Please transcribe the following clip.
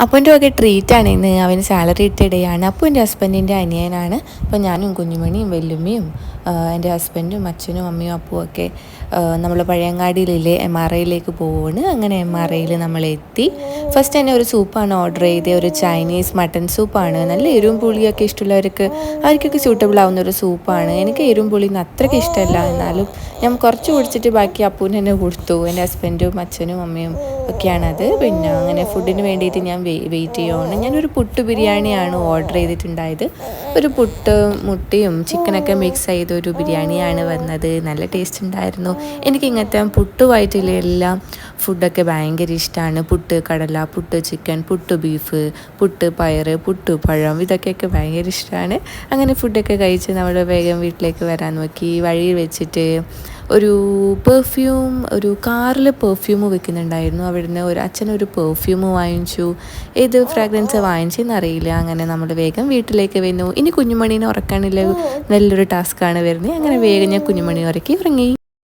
അപ്പൻ്റെ ഒക്കെ ട്രീറ്റാണ് ഇന്ന്. അവന് സാലറി ഇട്ട ഡേയാണ്. അപ്പോൾ എൻ്റെ ഹസ്ബൻഡിൻ്റെ അനിയനാണ്. അപ്പോൾ ഞാനും കുഞ്ഞുമണിയും വെല്ലുമ്മയും എൻ്റെ ഹസ്ബൻഡും അച്ഛനും അമ്മയും അപ്പും ഒക്കെ നമ്മൾ പഴയങ്ങാടിയിലെ MRIയിലേക്ക് പോവുകയാണ്. അങ്ങനെ MRIയിൽ നമ്മളെത്തി. ഫസ്റ്റ് തന്നെ ഒരു സൂപ്പാണ് ഓർഡർ ചെയ്തത്. ഒരു ചൈനീസ് മട്ടൺ സൂപ്പാണ്. നല്ല എരിവും പുളിയൊക്കെ ഇഷ്ടമുള്ളവർക്ക് അവർക്കൊക്കെ സ്യൂട്ടബിൾ ആവുന്ന ഒരു സൂപ്പാണ്. എനിക്ക് എരിവും പുളിയൊന്നും അത്രയ്ക്ക് ഇഷ്ടമല്ല. എന്നാലും ഞാൻ കുറച്ച് കുടിച്ചിട്ട് ബാക്കി അപ്പൂന് തന്നെ കൊടുത്തു. എൻ്റെ ഹസ്ബൻഡും അച്ഛനും അമ്മയും ഒക്കെയാണത്. പിന്നെ അങ്ങനെ ഫുഡിന് വേണ്ടിയിട്ട് ഞാൻ വെയിറ്റ് ചെയ്യുകയാണ്. ഞാനൊരു പുട്ട് ബിരിയാണിയാണ് ഓർഡർ ചെയ്തിട്ടുണ്ടായത്. ഒരു പുട്ട് മുട്ടയും ചിക്കനൊക്കെ മിക്സ് ചെയ്തൊരു ബിരിയാണിയാണ് വന്നത്. നല്ല ടേസ്റ്റ് ഉണ്ടായിരുന്നു. എനിക്ക് ഇങ്ങനത്തെ പുട്ടുമായിട്ടുള്ള എല്ലാം ഫുഡൊക്കെ ഭയങ്കര ഇഷ്ടമാണ്. പുട്ട് കടല, പുട്ട് ചിക്കൻ, പുട്ട് ബീഫ്, പുട്ട് പയറ്, പുട്ട് പഴം, ഇതൊക്കെയൊക്കെ ഭയങ്കര ഇഷ്ടമാണ്. അങ്ങനെ ഫുഡൊക്കെ കഴിച്ച് നമ്മൾ വേഗം വീട്ടിലേക്ക് വരാൻ നോക്കി. വഴിയിൽ വെച്ചിട്ട് ഒരു കാറിൽ പെർഫ്യൂം വെക്കുന്നുണ്ടായിരുന്നു. അവിടുന്ന് അച്ഛനൊരു പെർഫ്യൂം വാങ്ങിച്ചു. ഏത് ഫ്രാഗ്രൻസ് വാങ്ങിച്ചെന്നറിയില്ല. അങ്ങനെ നമ്മൾ വേഗം വീട്ടിലേക്ക് വന്നു. ഇനി കുഞ്ഞുമണീനെ ഉറക്കാനില്ല നല്ലൊരു ടാസ്ക്കാണ് വരുന്നത്. അങ്ങനെ വേഗം ഞാൻ കുഞ്ഞുമണി ഉറക്കി ഇറങ്ങി.